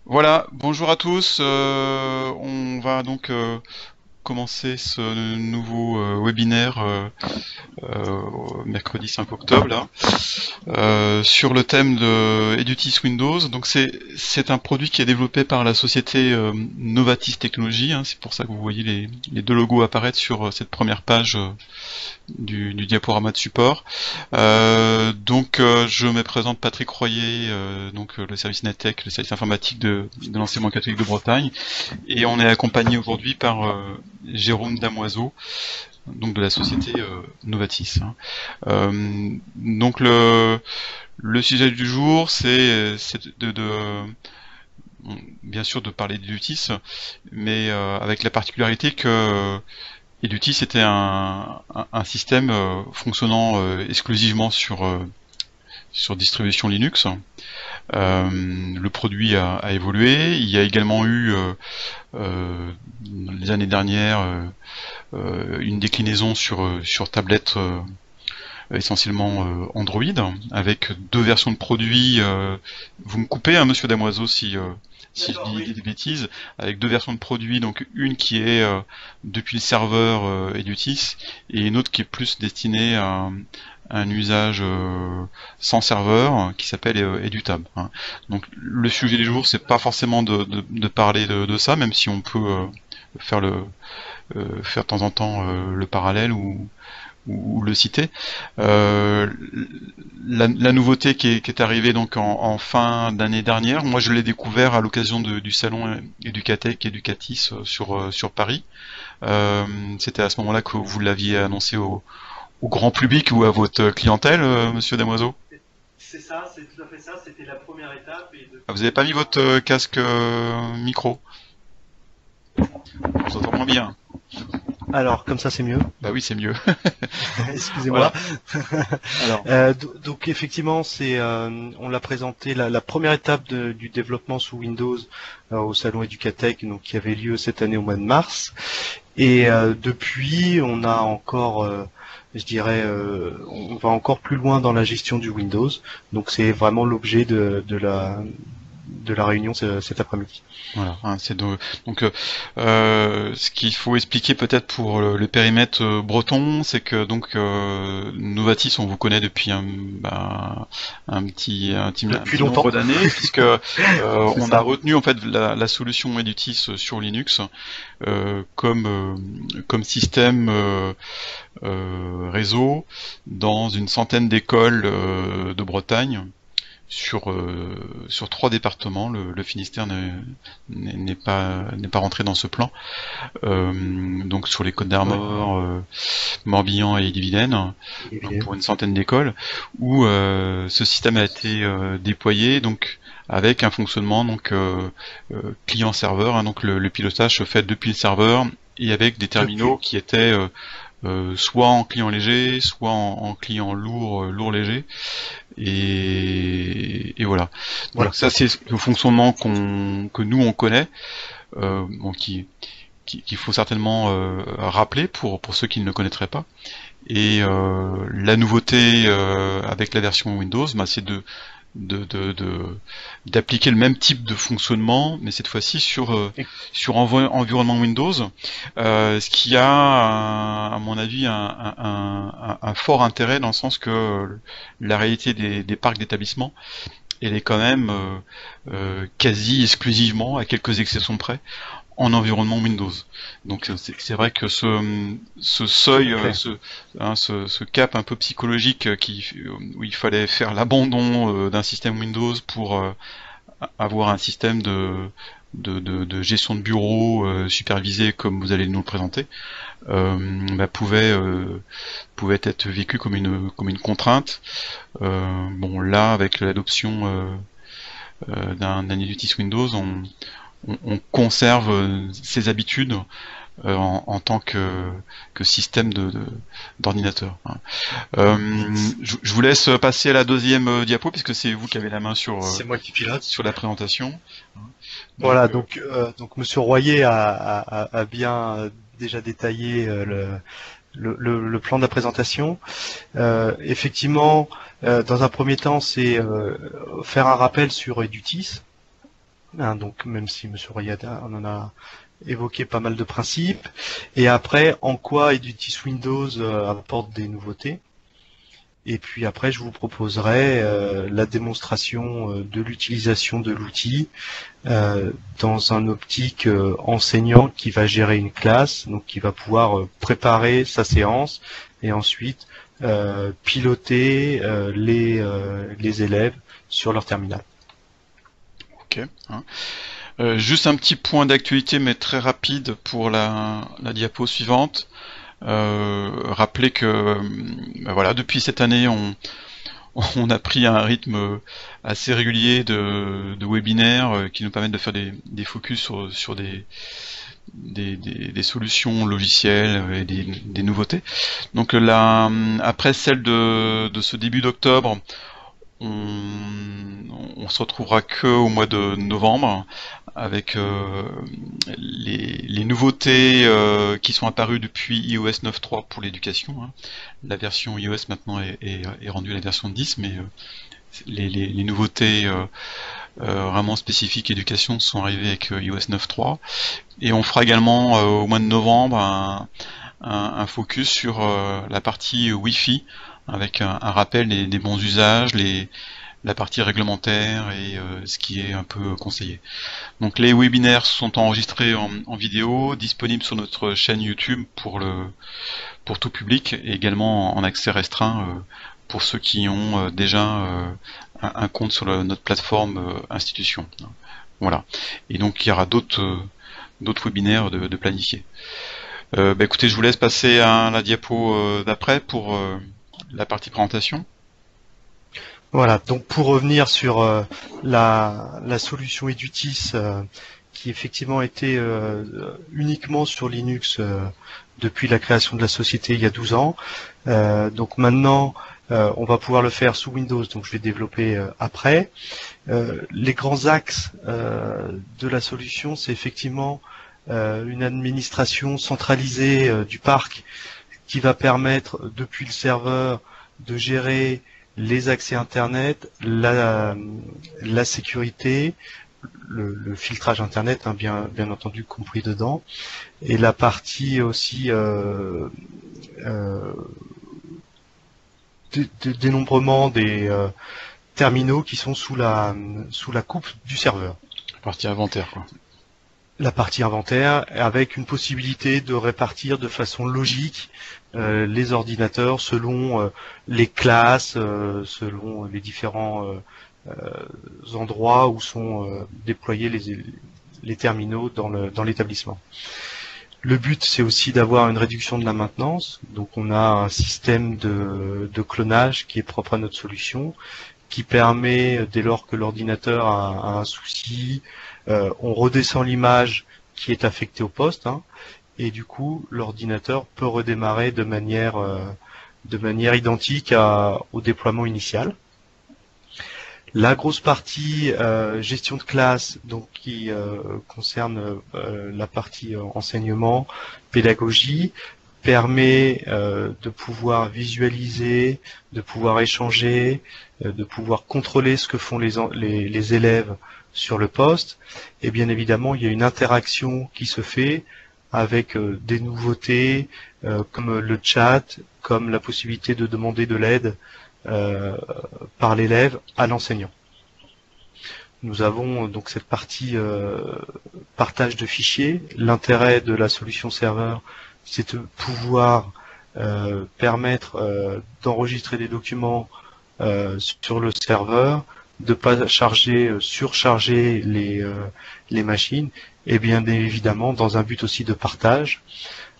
Voilà, bonjour à tous. On va donc commencer ce nouveau webinaire mercredi 5 octobre là, sur le thème de Edutis Windows. Donc c'est un produit qui est développé par la société Novatis Technologies, hein. C'est pour ça que vous voyez les deux logos apparaître sur cette première page du diaporama de support. Je me présente Patrick Royer, le service NetTech, le service informatique de l'enseignement catholique de Bretagne, et on est accompagné aujourd'hui par Jérôme Damoiseau, donc de la société Novatis, hein. Donc le sujet du jour, c'est bien sûr de parler d'Edutis, mais avec la particularité que Edutis était un système fonctionnant exclusivement sur distribution Linux. Le produit a évolué. Il y a également eu les années dernières une déclinaison sur tablette essentiellement Android, avec deux versions de produits. Vous me coupez, hein, Monsieur Damoiseau, si je D'accord, dis oui. des bêtises, avec deux versions de produits, donc une qui est depuis le serveur Edutis, et une autre qui est plus destinée à un usage sans serveur, qui s'appelle EduTab, hein. Donc le sujet du jour, c'est pas forcément de parler de ça, même si on peut faire faire de temps en temps le parallèle ou le citer. Euh, la nouveauté qui est arrivée donc en fin d'année dernière, moi je l'ai découvert à l'occasion du salon Educatech Educatis sur Paris. C'était à ce moment-là que vous l'aviez annoncé au grand public ou à votre clientèle, Monsieur Damoiseau. C'est ça, c'est tout à fait ça. C'était la première étape et Ah, vous n'avez pas mis depuis, votre casque micro. On vous entend moins bien. Alors, comme ça, c'est mieux. Bah oui, c'est mieux. Excusez-moi. Voilà. Alors, Donc, effectivement, on l'a présenté la première étape du développement sous Windows au salon Educatech, donc qui avait lieu cette année au mois de mars. Et depuis, on a encore, je dirais, on va encore plus loin dans la gestion du Windows. Donc, c'est vraiment l'objet de la réunion cet après-midi. voilà, hein, ce qu'il faut expliquer peut-être pour le périmètre breton, c'est que donc Novatis, on vous connaît depuis un Depuis petit nombre longtemps, d'années, puisque c'est on a ça. retenu en fait la solution Edutis sur Linux comme système réseau dans une centaine d'écoles de Bretagne sur trois départements. Le Finistère n'est pas rentré dans ce plan. Donc sur les Côtes Ouais. d'Armor, Morbihan et Ille-et-Vilaine, donc pour une centaine d'écoles, où ce système a été déployé donc avec un fonctionnement client-serveur, hein, donc le pilotage se fait depuis le serveur et avec des terminaux Depuis. qui étaient soit en client léger, soit en client lourd léger, et voilà. Donc Voilà. ça c'est le fonctionnement que nous on connaît, qu'il faut certainement rappeler pour ceux qui ne le connaîtraient pas. Et la nouveauté avec la version Windows, c'est de, de, de- d'appliquer le même type de fonctionnement, mais cette fois-ci sur environnement Windows, ce qui a, à mon avis, un fort intérêt dans le sens que la réalité des parcs d'établissement, elle est quand même quasi exclusivement, à quelques exceptions près, en environnement Windows. Donc c'est vrai que ce Tout seuil, à fait. ce cap un peu psychologique où il fallait faire l'abandon d'un système Windows pour avoir un système de gestion de bureau supervisé comme vous allez nous le présenter, pouvait être vécu comme une contrainte. Bon là, avec l'adoption d'un Edutis Windows, on conserve ses habitudes en tant que système d'ordinateur, hein. Je vous laisse passer à la deuxième diapo puisque c'est vous qui avez la main C'est moi qui pilote. sur la présentation. Donc Voilà, donc Monsieur Royer a bien déjà détaillé le plan de la présentation. Effectivement, dans un premier temps, c'est faire un rappel sur Edutis. hein, donc même si Monsieur Royada on en a évoqué pas mal de principes. Et après, en quoi Edutis Windows apporte des nouveautés. Et puis après, je vous proposerai la démonstration de l'utilisation de l'outil dans un optique enseignant qui va gérer une classe, donc qui va pouvoir préparer sa séance et ensuite piloter les élèves sur leur terminal. Ok. Hein. Juste un petit point d'actualité, mais très rapide pour la diapo suivante. Rappelez que voilà, depuis cette année, on a pris un rythme assez régulier de webinaires qui nous permettent de faire des focus sur des solutions logicielles et des nouveautés. Donc là, après celle de ce début d'octobre, on se retrouvera que au mois de novembre avec les nouveautés qui sont apparues depuis iOS 9.3 pour l'éducation. Hein. La version iOS maintenant est rendue à la version 10, mais les nouveautés vraiment spécifiques éducation sont arrivées avec iOS 9.3. Et on fera également au mois de novembre un focus sur la partie Wi-Fi avec un rappel des bons usages, la partie réglementaire et ce qui est un peu conseillé. Donc les webinaires sont enregistrés en vidéo, disponibles sur notre chaîne YouTube pour tout public et également en accès restreint pour ceux qui ont déjà un compte sur notre plateforme institution. Voilà. Et donc il y aura d'autres webinaires de planifier. Écoutez, je vous laisse passer à la diapo d'après pour la partie présentation. Voilà, donc pour revenir sur la solution Edutis qui effectivement était uniquement sur Linux depuis la création de la société il y a 12 ans. Donc maintenant, on va pouvoir le faire sous Windows, donc je vais développer après. Les grands axes de la solution, c'est effectivement une administration centralisée du parc qui va permettre depuis le serveur de gérer les accès Internet, la sécurité, le filtrage Internet, hein, bien entendu compris dedans, et la partie aussi dénombrement des terminaux qui sont sous la coupe du serveur. La partie inventaire, quoi. La partie inventaire, avec une possibilité de répartir de façon logique les ordinateurs selon les classes, selon les différents endroits où sont déployés les terminaux dans l'établissement. Le but, c'est aussi d'avoir une réduction de la maintenance. Donc on a un système de clonage qui est propre à notre solution, qui permet, dès lors que l'ordinateur a un souci, on redescend l'image qui est affectée au poste, hein, et du coup l'ordinateur peut redémarrer de manière identique au déploiement initial. La grosse partie gestion de classe, donc qui concerne la partie enseignement, pédagogie, permet de pouvoir visualiser, de pouvoir échanger, de pouvoir contrôler ce que font les élèves sur le poste. Et bien évidemment, il y a une interaction qui se fait avec des nouveautés comme le chat, comme la possibilité de demander de l'aide par l'élève à l'enseignant. Nous avons donc cette partie partage de fichiers. L'intérêt de la solution serveur, c'est de pouvoir permettre d'enregistrer des documents sur le serveur, de ne pas surcharger les machines, et bien évidemment dans un but aussi de partage.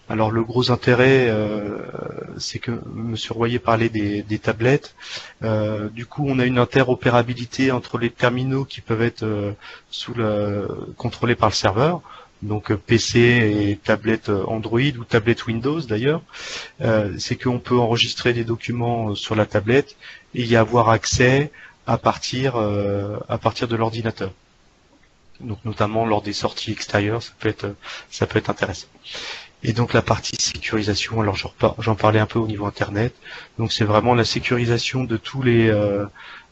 Alors le gros intérêt, c'est que M. Royer parlait des tablettes. Du coup, on a une interopérabilité entre les terminaux qui peuvent être contrôlés par le serveur, donc PC et tablette Android ou tablette Windows d'ailleurs. C'est qu'on peut enregistrer des documents sur la tablette et y avoir accès à partir de l'ordinateur. Donc notamment lors des sorties extérieures, ça peut être intéressant. Et donc la partie sécurisation, alors j'en parlais un peu au niveau internet, donc c'est vraiment la sécurisation de tous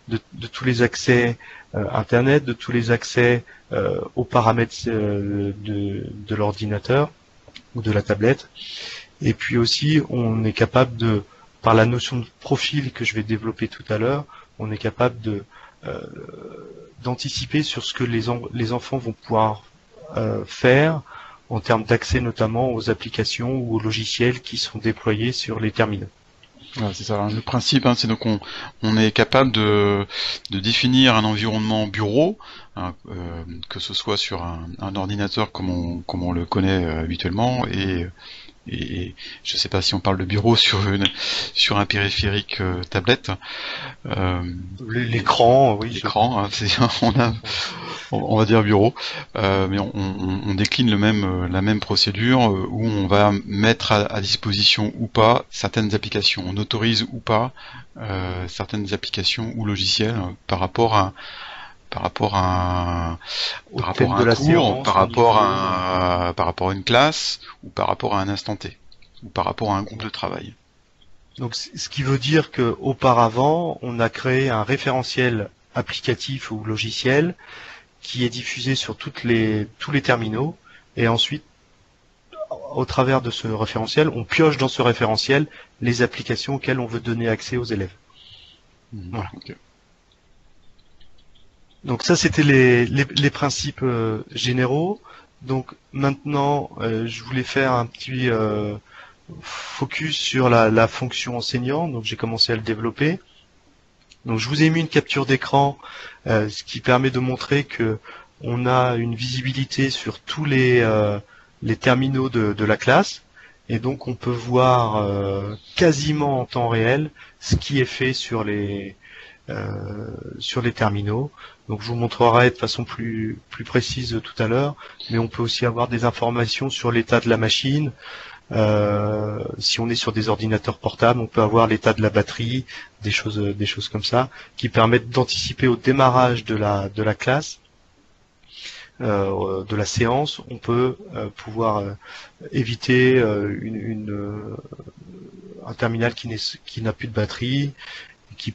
de tous les accès Internet, de tous les accès aux paramètres de l'ordinateur ou de la tablette. Et puis aussi, on est capable de, par la notion de profil que je vais développer tout à l'heure, on est capable de d'anticiper sur ce que les enfants vont pouvoir faire en termes d'accès notamment aux applications ou aux logiciels qui sont déployés sur les terminaux. Voilà, c'est ça. Le principe, c'est donc on est capable de définir un environnement bureau, que ce soit sur un ordinateur comme on le connaît habituellement, et je ne sais pas si on parle de bureau sur un périphérique tablette. L'écran, oui. L'écran, on va dire bureau, mais on décline la même procédure où on va mettre à disposition ou pas certaines applications, on autorise ou pas certaines applications ou logiciels par rapport à un cours, par rapport à une classe, ou par rapport à un instant T, ou par rapport à un groupe de travail. Donc, ce qui veut dire qu'auparavant, on a créé un référentiel applicatif ou logiciel qui est diffusé sur tous les terminaux, et ensuite, au travers de ce référentiel, on pioche dans ce référentiel les applications auxquelles on veut donner accès aux élèves. Voilà. Okay. Donc ça, c'était les principes généraux. Donc maintenant, je voulais faire un petit focus sur la fonction enseignant. Donc j'ai commencé à le développer. Donc je vous ai mis une capture d'écran, ce qui permet de montrer que on a une visibilité sur tous les terminaux de la classe. Et donc on peut voir quasiment en temps réel ce qui est fait sur les terminaux. Donc je vous montrerai de façon plus précise tout à l'heure, mais on peut aussi avoir des informations sur l'état de la machine. Si on est sur des ordinateurs portables, on peut avoir l'état de la batterie, des choses comme ça, qui permettent d'anticiper au démarrage de la classe, de la séance. On peut pouvoir éviter un terminal qui n'a plus de batterie, qui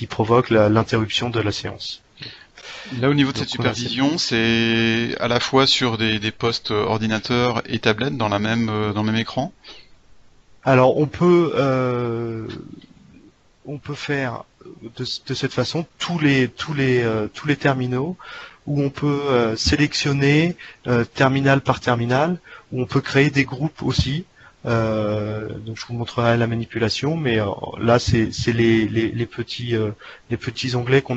provoque l'interruption de la séance. Là, au niveau de cette supervision, c'est à la fois sur des postes ordinateurs et tablettes dans le même écran. Alors, on peut faire de cette façon tous les terminaux, où on peut sélectionner terminal par terminal, où on peut créer des groupes aussi. Donc je vous montrerai la manipulation, mais là c'est les petits onglets qu'on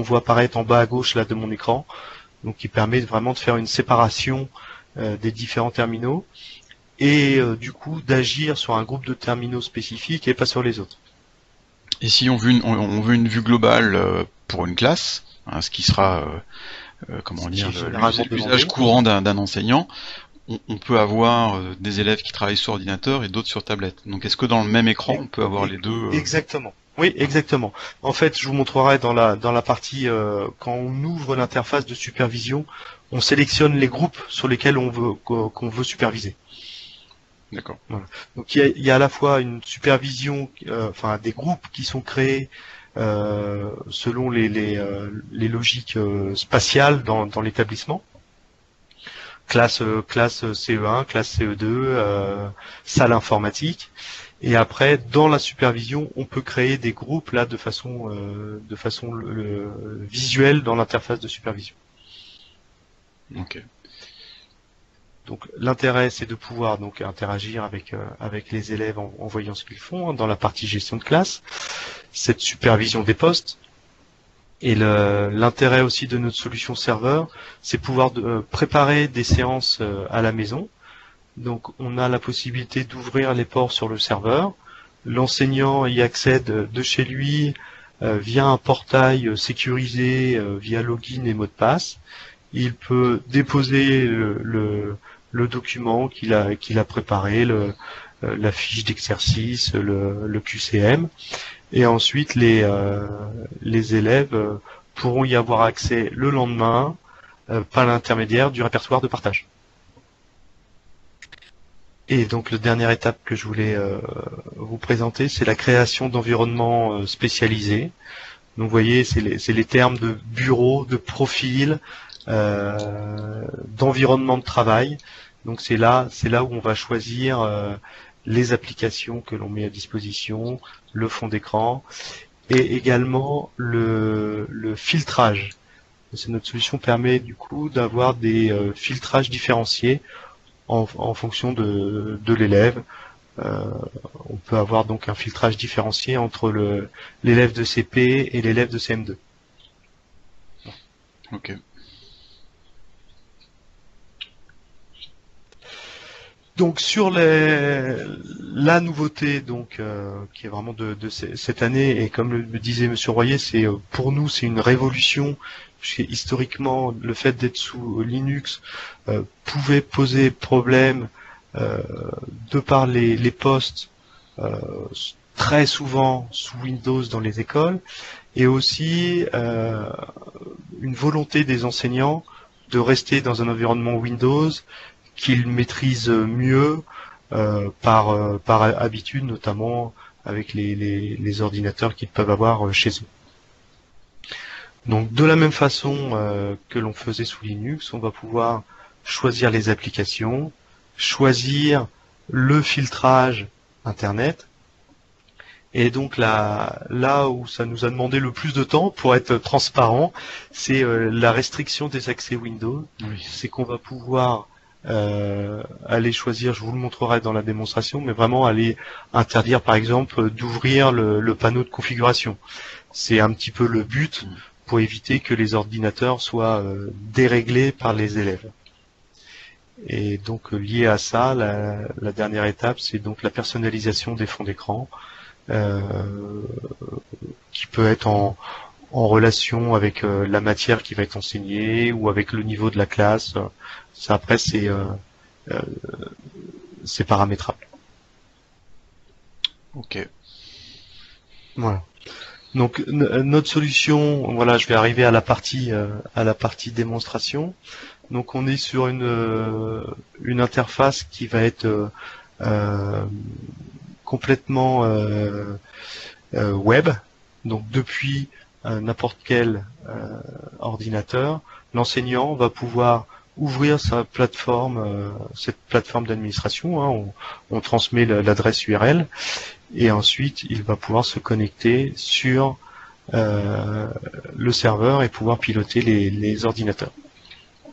voit apparaître en bas à gauche là de mon écran, donc qui permet vraiment de faire une séparation des différents terminaux et du coup d'agir sur un groupe de terminaux spécifiques et pas sur les autres. Et si on veut une vue globale pour une classe, ce qui sera l'usage courant d'un enseignant, on peut avoir des élèves qui travaillent sur ordinateur et d'autres sur tablette. Donc est-ce que dans le même écran, on peut avoir les deux Exactement. Oui, exactement. En fait, je vous montrerai dans la partie quand on ouvre l'interface de supervision, on sélectionne les groupes sur lesquels qu'on veut superviser. D'accord. Voilà. Donc il y a à la fois une supervision, des groupes qui sont créés selon les logiques spatiales dans l'établissement. Classe CE1, classe CE2, salle informatique. Et après, dans la supervision, on peut créer des groupes là de façon visuelle dans l'interface de supervision. Ok. Donc l'intérêt, c'est de pouvoir donc interagir avec les élèves en voyant ce qu'ils font dans la partie gestion de classe, cette supervision des postes. Et l'intérêt aussi de notre solution serveur, c'est pouvoir préparer des séances à la maison. Donc on a la possibilité d'ouvrir les ports sur le serveur. L'enseignant y accède de chez lui via un portail sécurisé via login et mot de passe. Il peut déposer le document qu'il a préparé, la fiche d'exercice, le QCM. Et ensuite, les élèves pourront y avoir accès le lendemain par l'intermédiaire du répertoire de partage. Et donc, la dernière étape que je voulais vous présenter, c'est la création d'environnements spécialisés. Donc vous voyez, c'est les termes de bureau, de profil, d'environnement de travail. Donc c'est là où on va choisir les applications que l'on met à disposition, le fond d'écran et également le filtrage. Notre solution permet du coup d'avoir des filtrages différenciés en fonction de l'élève. On peut avoir donc un filtrage différencié entre l'élève de CP et l'élève de CM2. Ok. Donc sur la nouveauté donc qui est vraiment de cette année, et comme le disait Monsieur Royer, c'est pour nous c'est une révolution, puisque historiquement le fait d'être sous Linux pouvait poser problème de par les postes très souvent sous Windows dans les écoles, et aussi une volonté des enseignants de rester dans un environnement Windows qu'ils maîtrisent mieux par habitude, notamment avec les ordinateurs qu'ils peuvent avoir chez eux. Donc de la même façon que l'on faisait sous Linux, on va pouvoir choisir les applications, choisir le filtrage Internet. Et donc là où ça nous a demandé le plus de temps, pour être transparent, c'est la restriction des accès Windows. Oui. C'est qu'on va pouvoir aller choisir, je vous le montrerai dans la démonstration, mais vraiment aller interdire par exemple d'ouvrir le panneau de configuration. C'est un petit peu le but pour éviter que les ordinateurs soient déréglés par les élèves. Et donc lié à ça, la dernière étape, c'est donc la personnalisation des fonds d'écran, qui peut être en relation avec la matière qui va être enseignée ou avec le niveau de la classe. Ça, après, c'est paramétrable. Ok. Voilà. Donc notre solution, voilà, je vais arriver à la partie démonstration. Donc on est sur une interface qui va être complètement web. Donc depuis n'importe quel ordinateur, l'enseignant va pouvoir ouvrir sa plateforme, cette plateforme d'administration. Hein, on transmet l'adresse URL et ensuite il va pouvoir se connecter sur le serveur et pouvoir piloter les ordinateurs.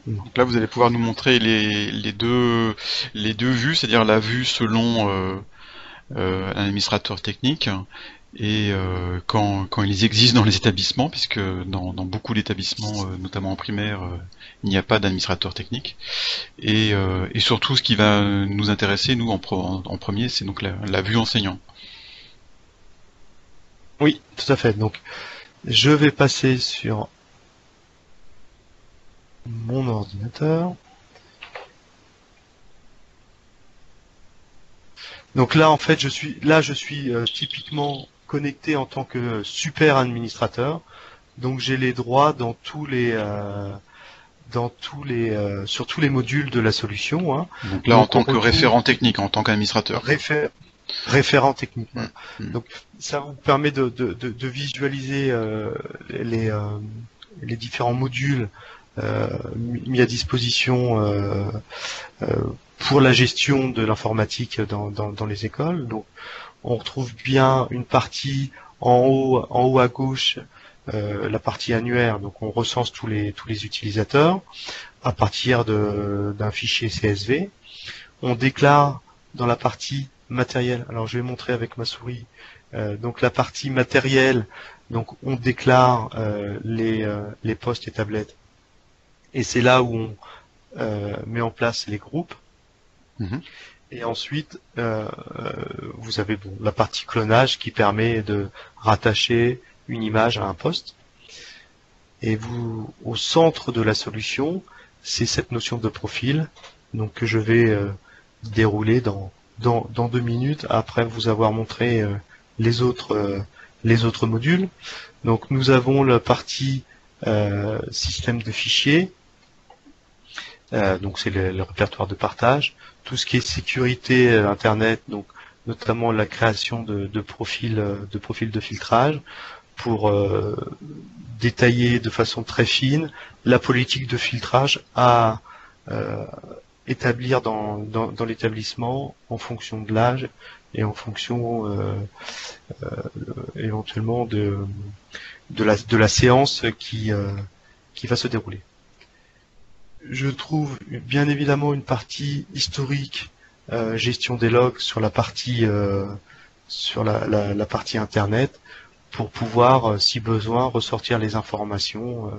Donc là, vous allez pouvoir nous montrer les deux vues, c'est-à-dire la vue selon un administrateur technique et quand ils existent dans les établissements, puisque dans beaucoup d'établissements, notamment en primaire, il n'y a pas d'administrateur technique. Et surtout, ce qui va nous intéresser, nous, en premier, c'est donc la vue enseignant. Oui, tout à fait. Donc, je vais passer sur mon ordinateur. Donc là, en fait, je suis typiquement connecté en tant que super administrateur. Donc j'ai les droits dans sur tous les modules de la solution. Hein. Donc là, en tant que référent technique, en tant qu'administrateur. Référent technique. Mmh. Mmh. Donc ça vous permet de visualiser les différents modules mis à disposition pour la gestion de l'informatique dans les écoles. Donc on retrouve bien une partie en haut à gauche, la partie annuaire. Donc on recense tous les utilisateurs à partir d'un fichier CSV. On déclare dans la partie matériel. Alors je vais montrer avec ma souris. Donc la partie matérielle, donc on déclare les postes et tablettes. Et c'est là où on met en place les groupes. Mmh. Et ensuite, vous avez la partie clonage qui permet de rattacher une image à un poste. Et au centre de la solution, c'est cette notion de profil, donc que je vais dérouler dans 2 minutes après vous avoir montré les autres modules. Donc nous avons la partie système de fichiers. Donc c'est le répertoire de partage, tout ce qui est sécurité Internet, donc notamment la création de profils de filtrage, pour détailler de façon très fine la politique de filtrage à établir dans l'établissement en fonction de l'âge et en fonction éventuellement de la séance qui va se dérouler. Je trouve bien évidemment une partie historique, gestion des logs sur la partie partie internet pour pouvoir, si besoin, ressortir les informations.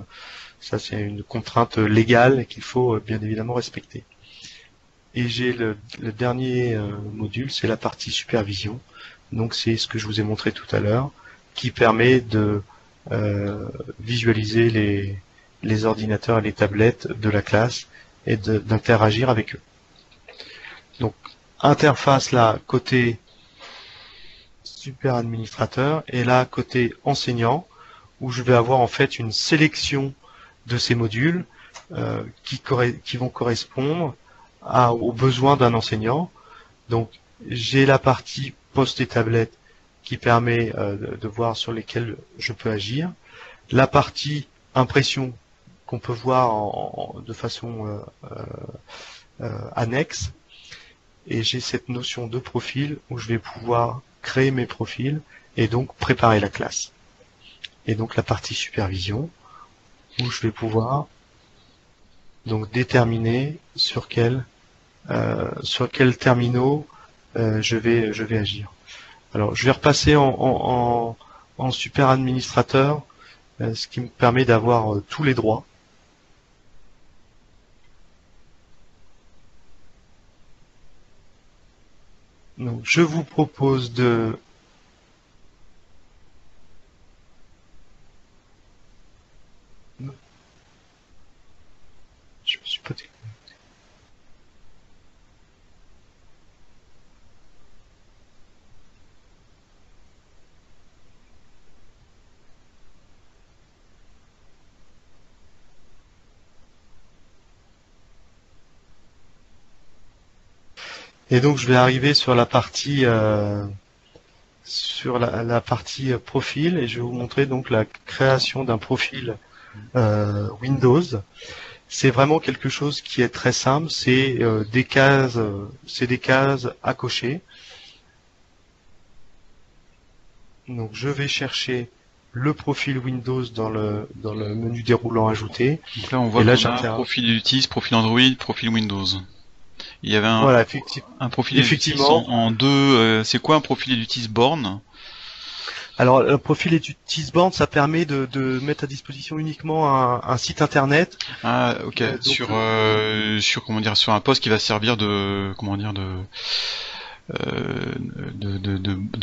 Ça, c'est une contrainte légale qu'il faut bien évidemment respecter. Et j'ai le dernier module, c'est la partie supervision. Donc c'est ce que je vous ai montré tout à l'heure, qui permet de visualiser les ordinateurs et les tablettes de la classe et d'interagir avec eux. Donc interface là côté super administrateur et là côté enseignant, où je vais avoir en fait une sélection de ces modules qui vont correspondre aux besoins d'un enseignant. Donc j'ai la partie poste et tablette qui permet de voir sur lesquels je peux agir, la partie impression qu'on peut voir de façon annexe, et j'ai cette notion de profil où je vais pouvoir créer mes profils et donc préparer la classe. Et donc la partie supervision où je vais pouvoir donc déterminer sur quels terminaux je vais agir. Alors je vais repasser en super administrateur, ce qui me permet d'avoir tous les droits. Donc je vous propose de je me suis pas déconnecté. Et donc je vais arriver sur la partie profil, et je vais vous montrer donc la création d'un profil Windows. C'est vraiment quelque chose qui est très simple, c'est des cases à cocher. Donc je vais chercher le profil Windows dans le menu déroulant ajouté. Donc là on voit qu'on a un profil Utis, profil Android, profil Windows. Il y avait un profil Utis en deux. C'est quoi un profil Utis Born? Alors le profil Utis Born, ça permet de mettre à disposition uniquement un site internet. Ah ok. Sur comment dire, sur un poste qui va servir de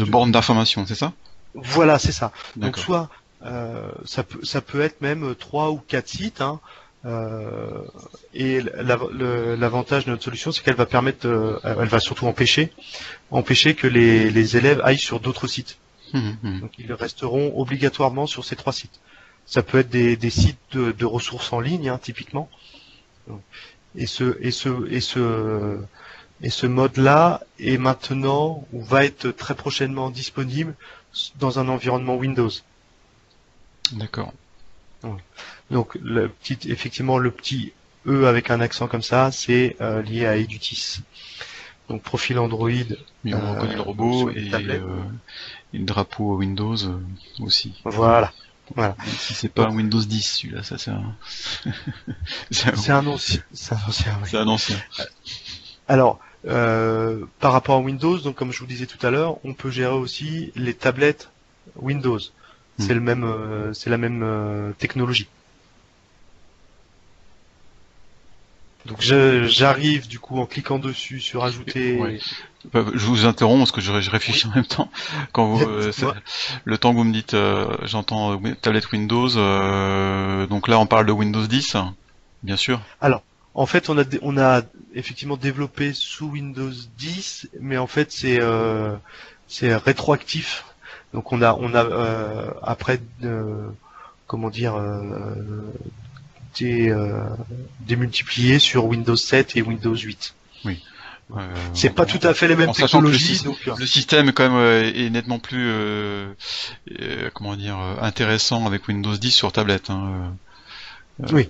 borne d'information, c'est ça? Voilà, c'est ça. Donc soit ça peut être même 3 ou 4 sites. Hein. Et l'avantage de notre solution, c'est qu'elle va permettre, elle va surtout empêcher que les élèves aillent sur d'autres sites. Donc ils resteront obligatoirement sur ces 3 sites. Ça peut être des sites de ressources en ligne, hein, typiquement. Et ce mode-là est maintenant ou va être très prochainement disponible dans un environnement Windows. D'accord. Donc effectivement le petit E avec un accent comme ça, c'est lié à Edutis. Donc profil Android. Mais on reconnaît le robot et le drapeau Windows aussi. Voilà. Si c'est pas un Windows 10, celui-là, ça c'est un. C'est un ancien. Oui. C'est un ancien. Alors, par rapport à Windows, donc comme je vous disais tout à l'heure, on peut gérer aussi les tablettes Windows. C'est la même technologie. Donc j'arrive du coup en cliquant dessus sur ajouter. Ouais. Je vous interromps parce que je réfléchis en même temps. Quand vous, le temps que vous me dites, j'entends tablette Windows. Donc là, on parle de Windows 10, bien sûr. Alors, en fait, on a effectivement développé sous Windows 10, mais en fait c'est rétroactif. Donc on a après comment dire démultiplié sur Windows 7 et Windows 8. Oui. C'est pas tout à fait les mêmes en sachant que technologies, donc le système quand même est nettement plus comment dire intéressant avec Windows 10 sur tablette. Hein. Oui.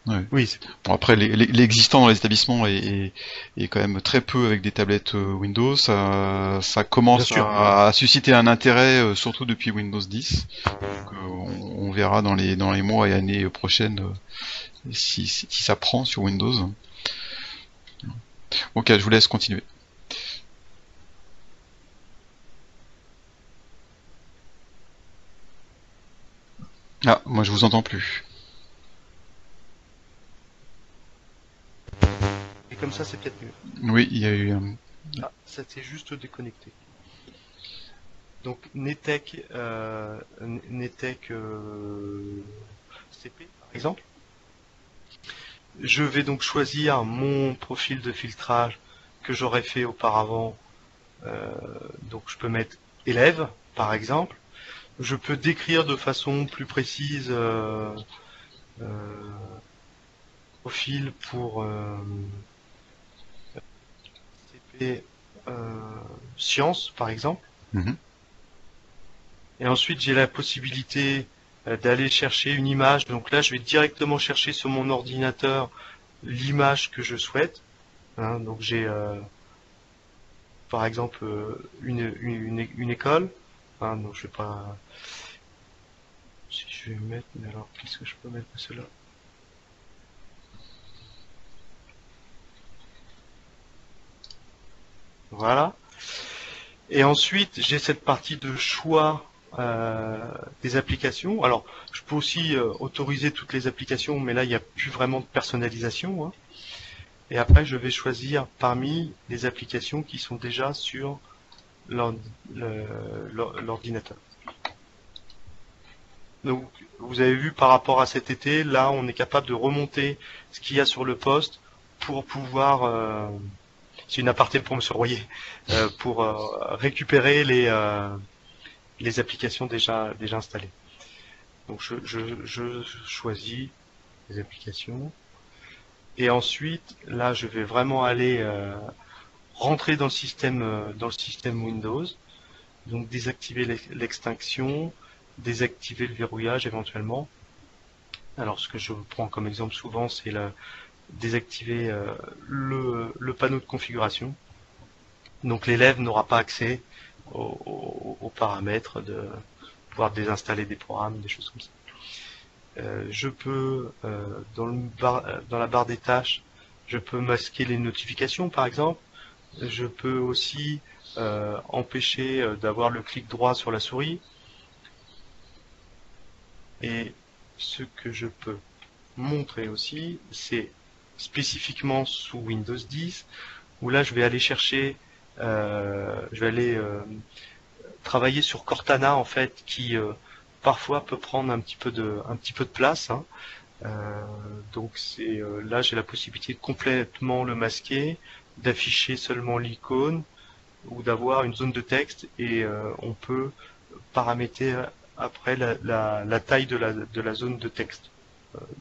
Ouais. Oui. Bon, après, l'existant dans les établissements est quand même très peu avec des tablettes Windows. Ça commence à susciter un intérêt, surtout depuis Windows 10. Donc, on verra dans les mois et années prochaines si ça prend sur Windows. Ok, je vous laisse continuer. Ah, moi je vous entends plus. Et comme ça, c'est peut-être mieux. Oui, il y a eu Ah, ça s'est juste déconnecté. Donc Netec, CP par exemple. Je vais donc choisir mon profil de filtrage que j'aurais fait auparavant. Donc je peux mettre élève par exemple. Je peux décrire de façon plus précise profil pour CP sciences par exemple. Mhm. Et ensuite j'ai la possibilité d'aller chercher une image. Donc là je vais directement chercher sur mon ordinateur l'image que je souhaite. Hein, donc j'ai par exemple une école. Hein, donc je vais pas. Si je vais mettre, mais alors qu'est-ce que je peux mettre de cela? Voilà. Et ensuite j'ai cette partie de choix des applications. Alors je peux aussi autoriser toutes les applications, mais là il n'y a plus vraiment de personnalisation. Hein. Et après je vais choisir parmi les applications qui sont déjà sur l'ordinateur. Donc, vous avez vu par rapport à cet été, là, on est capable de remonter ce qu'il y a sur le poste pour pouvoir, c'est une aparté pour Monsieur Royer, pour récupérer les applications déjà installées. Donc, je choisis les applications et ensuite, là, je vais vraiment aller rentrer dans le système Windows. Donc, désactiver l'extinction, désactiver le verrouillage éventuellement. Alors ce que je prends comme exemple souvent, c'est désactiver le panneau de configuration. Donc l'élève n'aura pas accès aux paramètres de pouvoir désinstaller des programmes, des choses comme ça. Je peux, dans la barre des tâches, je peux masquer les notifications par exemple. Je peux aussi empêcher d'avoir le clic droit sur la souris. Et ce que je peux montrer aussi, c'est spécifiquement sous Windows 10, où là je vais aller chercher, je vais aller travailler sur Cortana en fait, qui parfois peut prendre un petit peu de place. Hein. Donc c'est là j'ai la possibilité de complètement le masquer, d'afficher seulement l'icône ou d'avoir une zone de texte et on peut paramétrer après la taille de la zone de texte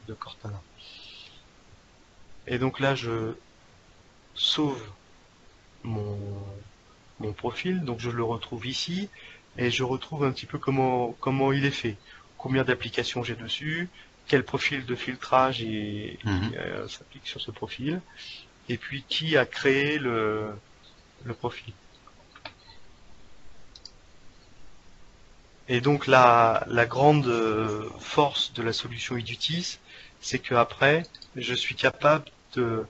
de Cortana. Et donc là, je sauve mon, mon profil, donc je le retrouve ici, et je retrouve un petit peu comment il est fait, combien d'applications j'ai dessus, quel profil de filtrage s'applique sur ce profil, et puis qui a créé le profil. Et donc la grande force de la solution Edutis, c'est que après, je suis capable euh,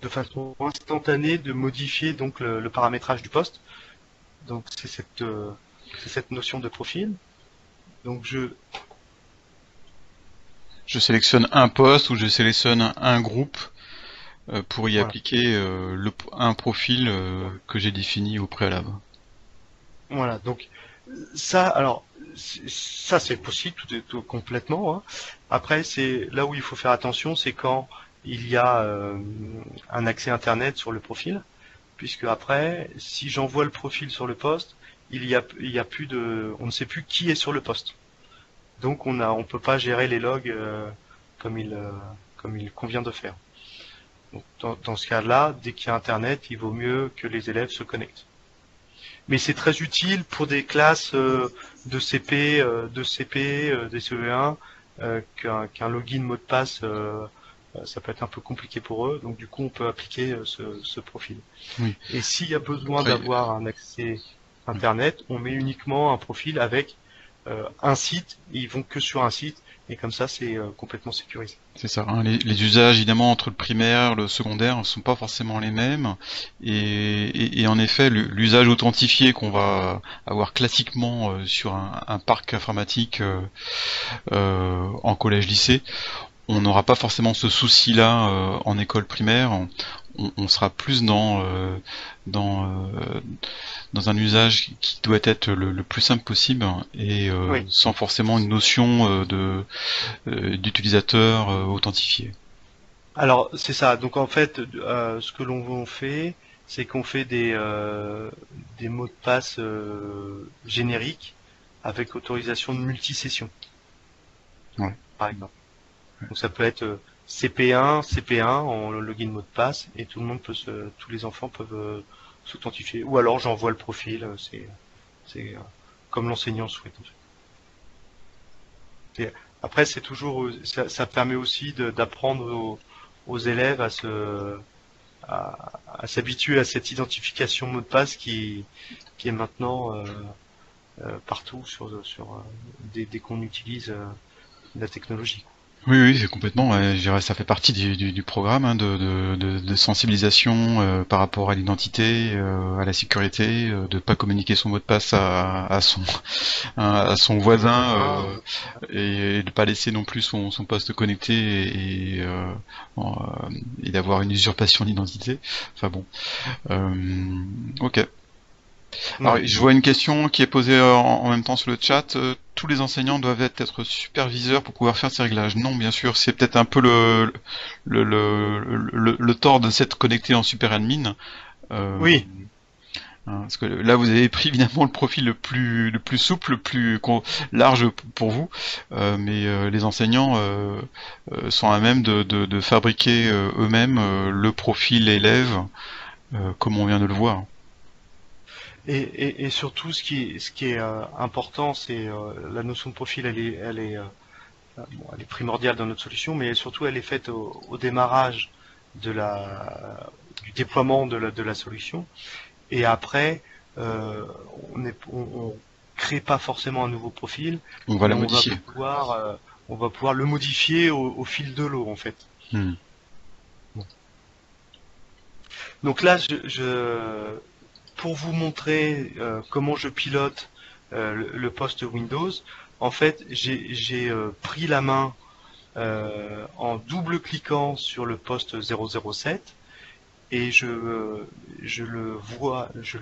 de façon instantanée de modifier donc le paramétrage du poste. Donc c'est cette notion de profil. Donc je sélectionne un poste ou je sélectionne un groupe pour y appliquer un profil que j'ai défini au préalable. Voilà, donc ça, alors ça c'est possible tout complètement. Hein. Après, c'est là où il faut faire attention, c'est quand il y a un accès internet sur le profil, puisque après, si j'envoie le profil sur le poste, il y a plus on ne sait plus qui est sur le poste. Donc on peut pas gérer les logs comme comme il convient de faire. Donc, dans ce cas-là, dès qu'il y a Internet, il vaut mieux que les élèves se connectent. Mais c'est très utile pour des classes de CP, des CE1, qu'un login mot de passe, ça peut être un peu compliqué pour eux. Donc du coup, on peut appliquer ce profil. Oui. Et s'il y a besoin Après, d'avoir un accès Internet, on met uniquement un profil avec un site. Et ils vont que sur un site. Et comme ça, c'est complètement sécurisé. c'est ça, hein. Les usages, évidemment, entre le primaire, le secondaire, ne sont pas forcément les mêmes. Et en effet, l'usage authentifié qu'on va avoir classiquement sur un parc informatique en collège-lycée, on n'aura pas forcément ce souci-là en école primaire. On sera plus dans, euh, dans un usage qui doit être le plus simple possible et Oui. sans forcément une notion d'utilisateur authentifié. Alors c'est ça. Donc en fait, ce que l'on fait, c'est qu'on fait des mots de passe génériques avec autorisation de multisession, Ouais. par exemple. Donc ça peut être CP1, CP1 en login mot de passe et tout le monde tous les enfants peuvent s'authentifier. Ou alors j'envoie le profil. C'est comme l'enseignant souhaite. En fait. Et après c'est toujours, ça permet aussi d'apprendre aux élèves à s'habituer à cette identification mot de passe qui est maintenant partout dès qu'on utilise la technologie. Oui, oui, c'est complètement. Je dirais, ça fait partie du programme, hein, de sensibilisation par rapport à l'identité, à la sécurité, de pas communiquer son mot de passe à son voisin et de pas laisser non plus son poste connecté et d'avoir une usurpation d'identité. Enfin bon. Ok. Alors, je vois une question qui est posée en même temps sur le chat. Tous les enseignants doivent être superviseurs pour pouvoir faire ces réglages. Non, bien sûr, c'est peut-être un peu le tort de s'être connecté en super admin. Oui. Parce que là, vous avez pris évidemment le profil le plus souple, large pour vous, mais les enseignants sont à même de fabriquer eux-mêmes le profil élève, comme on vient de le voir. Et surtout, ce qui est important, c'est la notion de profil, elle est primordiale dans notre solution, mais surtout, elle est faite au démarrage du déploiement de la solution. Et après, on crée pas forcément un nouveau profil, On va mais la modifier. on va pouvoir le modifier au fil de l'eau, en fait. Hmm. Donc là, pour vous montrer comment je pilote le poste Windows, en fait, j'ai pris la main en double-cliquant sur le poste 007 et je le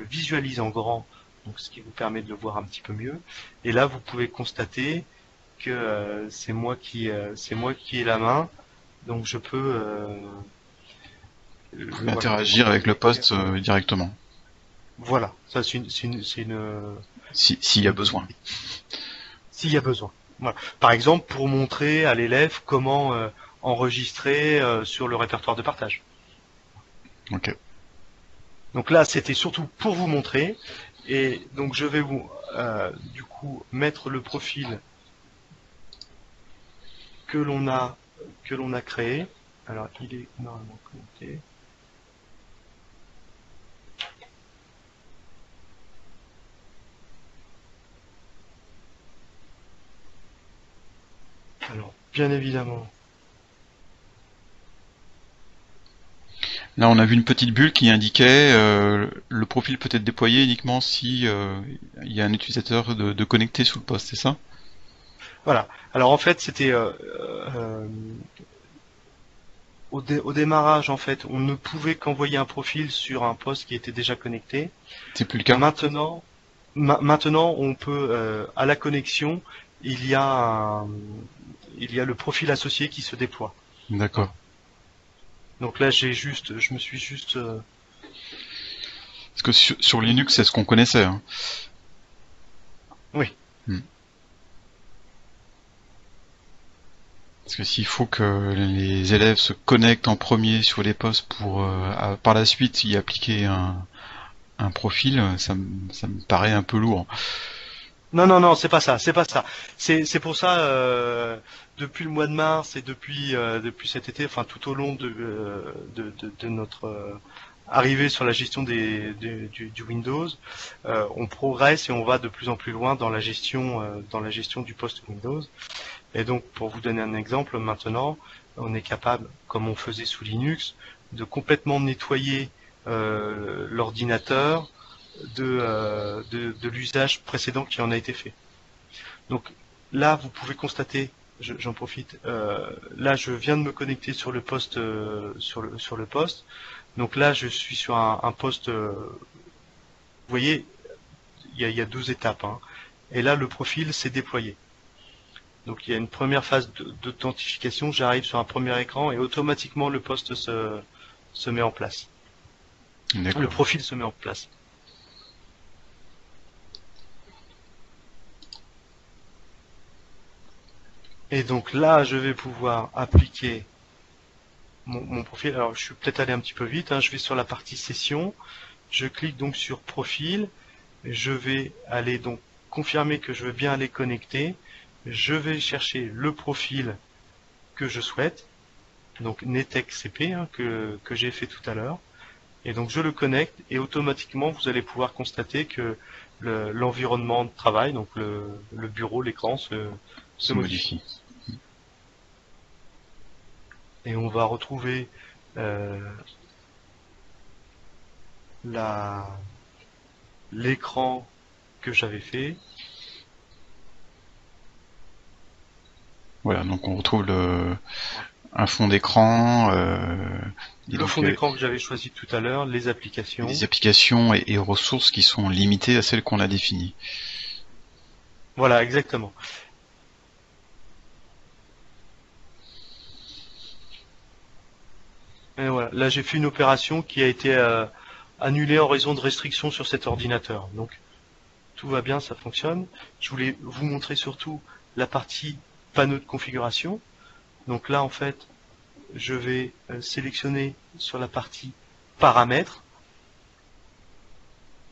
visualise en grand, donc ce qui vous permet de le voir un petit peu mieux. Et là, vous pouvez constater que c'est moi qui ai la main, donc je peux Interagir avec le poste directement, voilà, ça c'est s'il y a besoin. s'il y a besoin. Voilà. Par exemple, pour montrer à l'élève comment enregistrer sur le répertoire de partage. Ok. Donc là, c'était surtout pour vous montrer. Et donc je vais vous du coup mettre le profil que l'on a créé. Alors il est normalement connecté. Alors bien évidemment. Là, on a vu une petite bulle qui indiquait le profil peut être déployé uniquement si il y a un utilisateur de connecté sous le poste, c'est ça? Voilà. Alors en fait, c'était au démarrage, en fait, on ne pouvait qu'envoyer un profil sur un poste qui était déjà connecté. C'est plus le cas? Maintenant, on peut, à la connexion, il y a le profil associé qui se déploie. D'accord. Donc là, je me suis juste. Parce que sur Linux, c'est ce qu'on connaissait, hein. Oui. Hmm. Parce que s'il faut que les élèves se connectent en premier sur les postes pour par la suite y appliquer un profil, ça me paraît un peu lourd. Non, non, non, c'est pas ça, c'est pas ça. C'est pour ça, depuis le mois de mars et depuis cet été, enfin tout au long de notre arrivée sur la gestion du Windows, on progresse et on va de plus en plus loin dans la gestion du post Windows. Et donc, pour vous donner un exemple, maintenant, on est capable, comme on faisait sous Linux, de complètement nettoyer l'ordinateur de l'usage précédent qui en a été fait. Donc là, vous pouvez constater, j'en profite, là je viens de me connecter sur le poste, sur le poste. Donc là, je suis sur un poste, vous voyez, il y a 12 étapes, hein. Et là, le profil s'est déployé. Donc il y a une première phase d'authentification, j'arrive sur un premier écran et automatiquement le poste se met en place. Le profil se met en place. Et donc là, je vais pouvoir appliquer mon profil. Alors, je suis peut-être allé un petit peu vite, hein. Je vais sur la partie session. Je clique donc sur profil. Je vais aller donc confirmer que je veux bien aller connecter. Je vais chercher le profil que je souhaite. Donc NetExCP, hein, que j'ai fait tout à l'heure. Et donc je le connecte et automatiquement vous allez pouvoir constater que l'environnement de travail, donc le bureau, l'écran se modifie. Et on va retrouver l'écran que j'avais fait. Voilà, donc on retrouve un fond d'écran. Le fond d'écran que j'avais choisi tout à l'heure, les applications. Les applications et ressources qui sont limitées à celles qu'on a définies. Voilà, exactement. Et voilà, là j'ai fait une opération qui a été annulée en raison de restrictions sur cet ordinateur. Donc tout va bien, ça fonctionne. Je voulais vous montrer surtout la partie panneau de configuration. Donc là en fait, je vais sélectionner sur la partie paramètres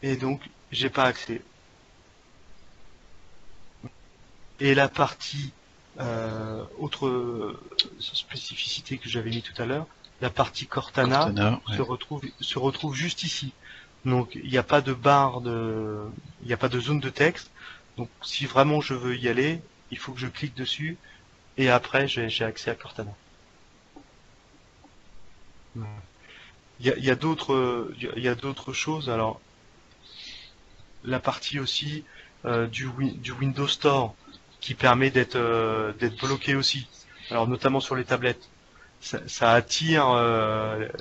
et donc j'ai pas accès. Et la partie autre spécificité que j'avais mis tout à l'heure, la partie Cortana ouais. se retrouve juste ici. Donc il n'y a pas de barre il n'y a pas de zone de texte. Donc si vraiment je veux y aller, il faut que je clique dessus et après j'ai accès à Cortana. Il y a d'autres choses. Alors la partie aussi du Windows Store qui permet d'être bloqué aussi. Alors notamment sur les tablettes. Ça attire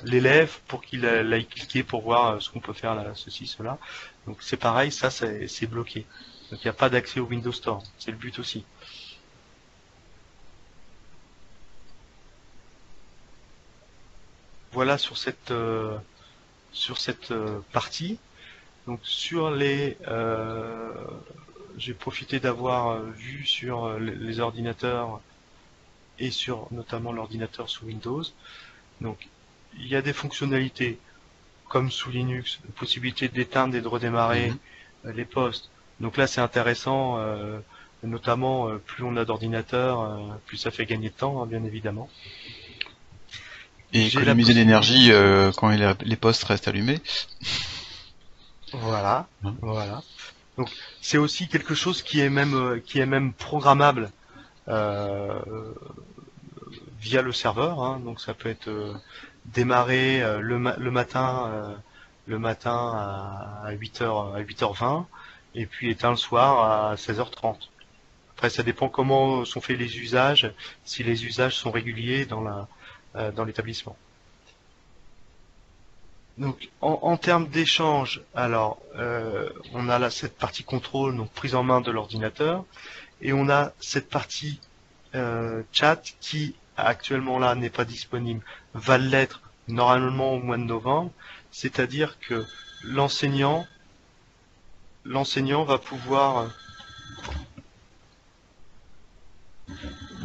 l'élève pour qu'il aille cliquer pour voir ce qu'on peut faire là, ceci, cela. Donc c'est pareil, ça c'est bloqué. Donc il n'y a pas d'accès au Windows Store. C'est le but aussi. Voilà sur cette partie. Donc sur j'ai profité d'avoir vu sur les ordinateurs et sur notamment l'ordinateur sous Windows. Donc il y a des fonctionnalités comme sous Linux, la possibilité d'éteindre et de redémarrer les postes. Donc là c'est intéressant, notamment plus on a d'ordinateurs, plus ça fait gagner de temps, hein, bien évidemment. Et économiser l'énergie quand les postes restent allumés. Voilà, voilà. Donc c'est aussi quelque chose qui est même programmable via le serveur, hein. Donc ça peut être démarrer le matin à 8h20 et puis éteint le soir à 16h30. Après ça dépend comment sont faits les usages, si les usages sont réguliers dans l'établissement. Donc en termes d'échange, alors on a là cette partie contrôle, donc prise en main de l'ordinateur, et on a cette partie chat qui actuellement là n'est pas disponible, va l'être normalement au mois de novembre, c'est-à-dire que l'enseignant va pouvoir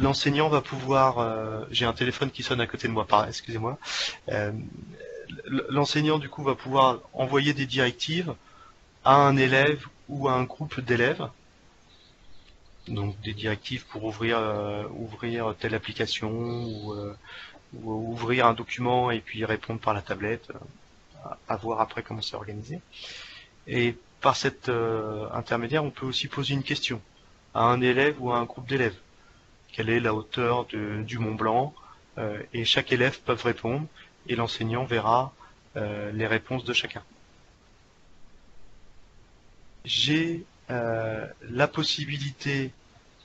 l'enseignant va pouvoir, j'ai un téléphone qui sonne à côté de moi, excusez-moi. Euh, L'enseignant du coup va pouvoir envoyer des directives à un élève ou à un groupe d'élèves. Donc des directives pour ouvrir telle application ou ouvrir un document et puis répondre par la tablette, à voir après comment c'est organisé. Et par cet intermédiaire, on peut aussi poser une question à un élève ou à un groupe d'élèves. Quelle est la hauteur du Mont Blanc? Et chaque élève peut répondre et l'enseignant verra les réponses de chacun. J'ai la possibilité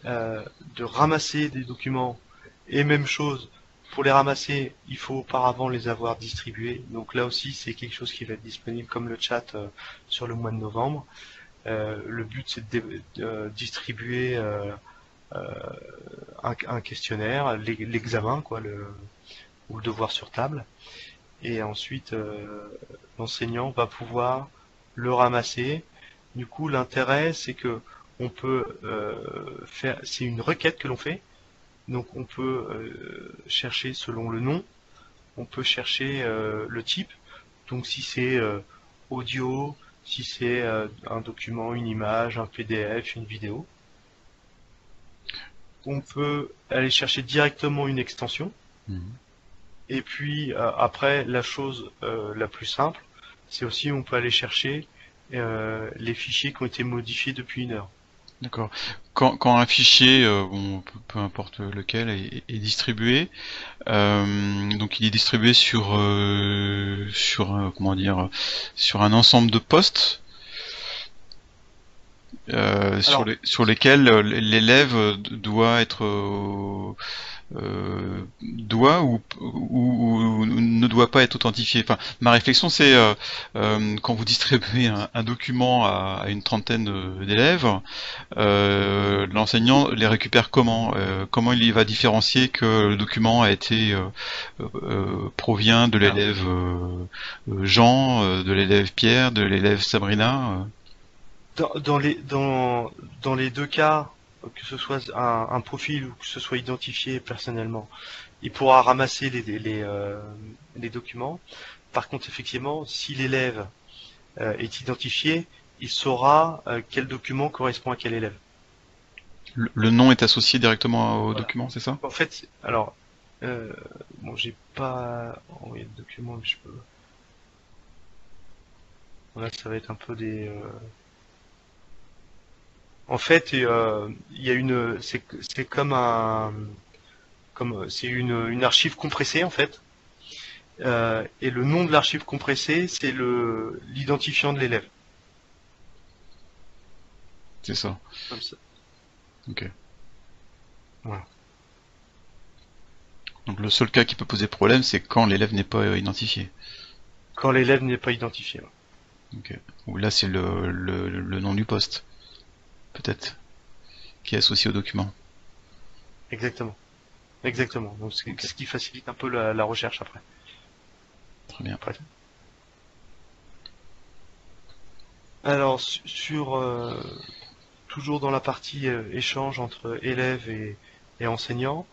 de ramasser des documents et même chose, pour les ramasser, il faut auparavant les avoir distribués. Donc là aussi, c'est quelque chose qui va être disponible comme le chat sur le mois de novembre. Le but, c'est de distribuer euh, un questionnaire, l'examen, quoi, ou le devoir sur table. Et ensuite, l'enseignant va pouvoir le ramasser. Du coup, l'intérêt, c'est que on peut faire, c'est une requête que l'on fait. Donc, on peut chercher selon le nom. On peut chercher le type. Donc, si c'est audio, si c'est un document, une image, un PDF, une vidéo. On peut aller chercher directement une extension. Mhm. Et puis après, la chose la plus simple, c'est aussi on peut aller chercher les fichiers qui ont été modifiés depuis une heure. D'accord. Quand un fichier, bon, peu importe lequel, est distribué, donc il est distribué sur comment dire, sur un ensemble de postes Alors, sur lesquels l'élève doit être doit ou ne doit pas être authentifié. Enfin, ma réflexion c'est quand vous distribuez un document à une trentaine d'élèves, l'enseignant les récupère comment comment il va différencier que le document a été provient de alors, l'élève Jean, de l'élève Pierre, de l'élève Sabrina dans, dans les, dans, dans les deux cas, que ce soit un profil ou que ce soit identifié personnellement, il pourra ramasser les documents. Par contre, effectivement, si l'élève est identifié, il saura quel document correspond à quel élève. le nom est associé directement au Voilà. document, c'est ça? En fait, alors, euh, bon, j'ai pas envoyé de document, mais je peux. Là, ça va être un peu des. En fait, il y a c'est comme c'est une archive compressée en fait. Et le nom de l'archive compressée, c'est l'identifiant de l'élève. C'est ça. Comme ça. Ok. Voilà. Donc le seul cas qui peut poser problème, c'est quand l'élève n'est pas identifié. Quand l'élève n'est pas identifié. Ok. Ou là, c'est le nom du poste, peut-être, qui est associé au document. Exactement. Exactement. Donc, c'est Ok. ce qui facilite un peu la recherche après. Très bien. Après. Alors, sur toujours dans la partie échange entre élèves et enseignants,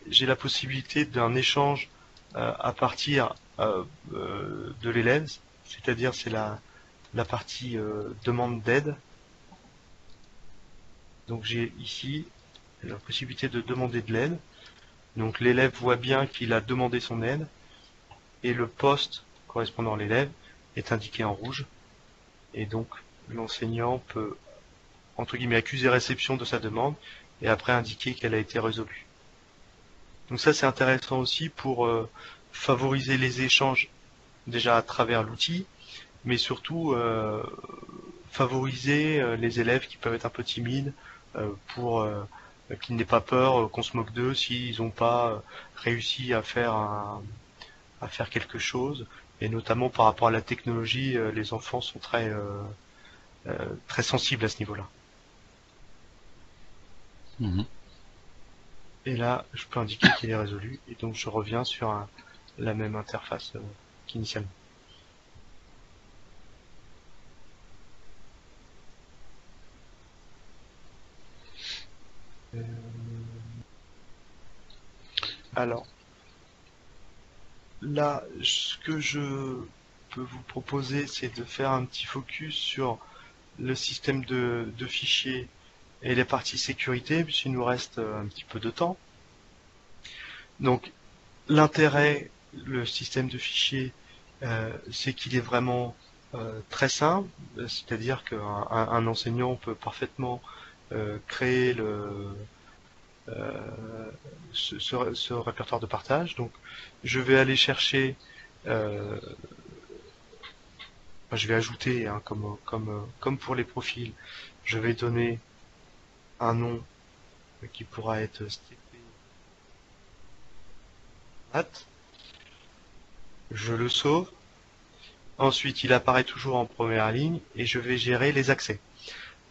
j'ai la possibilité d'un échange à partir de l'élève, c'est-à-dire c'est la partie demande d'aide. Donc j'ai ici la possibilité de demander de l'aide. Donc l'élève voit bien qu'il a demandé son aide et le poste correspondant à l'élève est indiqué en rouge. Et donc l'enseignant peut entre guillemets accuser réception de sa demande et après indiquer qu'elle a été résolue. Donc ça c'est intéressant aussi pour favoriser les échanges déjà à travers l'outil, mais surtout favoriser les élèves qui peuvent être un peu timides pour qu'ils n'aient pas peur qu'on se moque d'eux s'ils n'ont pas réussi à faire quelque chose. Et notamment par rapport à la technologie, les enfants sont très sensibles à ce niveau-là. Mhm. Et là, je peux indiquer qu'il est résolu, et donc je reviens sur la même interface qu'initialement. Alors là, ce que je peux vous proposer, c'est de faire un petit focus sur le système de fichiers et les parties sécurité, puisqu'il nous reste un petit peu de temps. Donc l'intérêt, le système de fichiers, c'est qu'il est vraiment très simple, c'est-à-dire qu'un enseignant peut parfaitement créer ce répertoire de partage. Donc je vais aller chercher, euh, je vais ajouter, hein, comme pour les profils, je vais donner un nom qui pourra être STP. Je le sauve. Ensuite, il apparaît toujours en première ligne et je vais gérer les accès.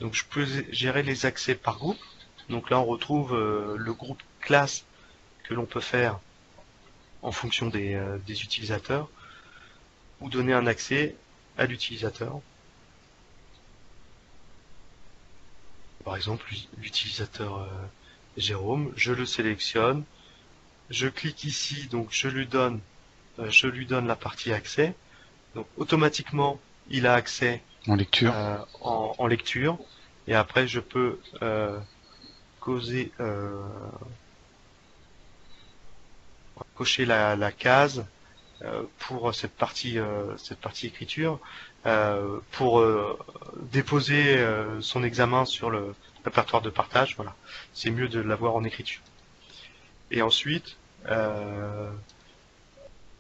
Donc, je peux gérer les accès par groupe. Donc là, on retrouve le groupe classe que l'on peut faire en fonction des utilisateurs ou donner un accès à l'utilisateur. Par exemple, l'utilisateur Jérôme, je le sélectionne, je clique ici, donc je lui donne la partie accès. Donc automatiquement, il a accès En lecture. en lecture. Et après, je peux cocher la case pour cette partie écriture, pour déposer son examen sur le répertoire de partage. Voilà, c'est mieux de l'avoir en écriture. Et ensuite, et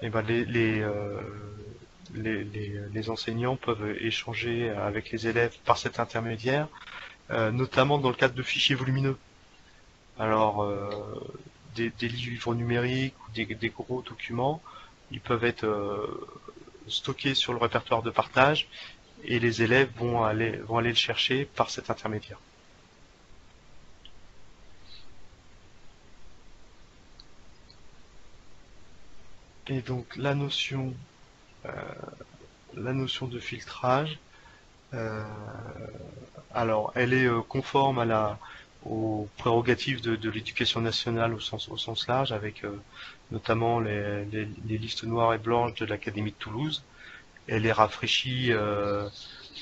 ben les enseignants peuvent échanger avec les élèves par cet intermédiaire, notamment dans le cadre de fichiers volumineux. Alors, des livres numériques ou des gros documents, ils peuvent être stockés sur le répertoire de partage et les élèves vont aller le chercher par cet intermédiaire. Et donc euh, la notion de filtrage, alors elle est conforme aux prérogatives de l'éducation nationale au sens large, avec notamment les listes noires et blanches de l'Académie de Toulouse. Elle est rafraîchie,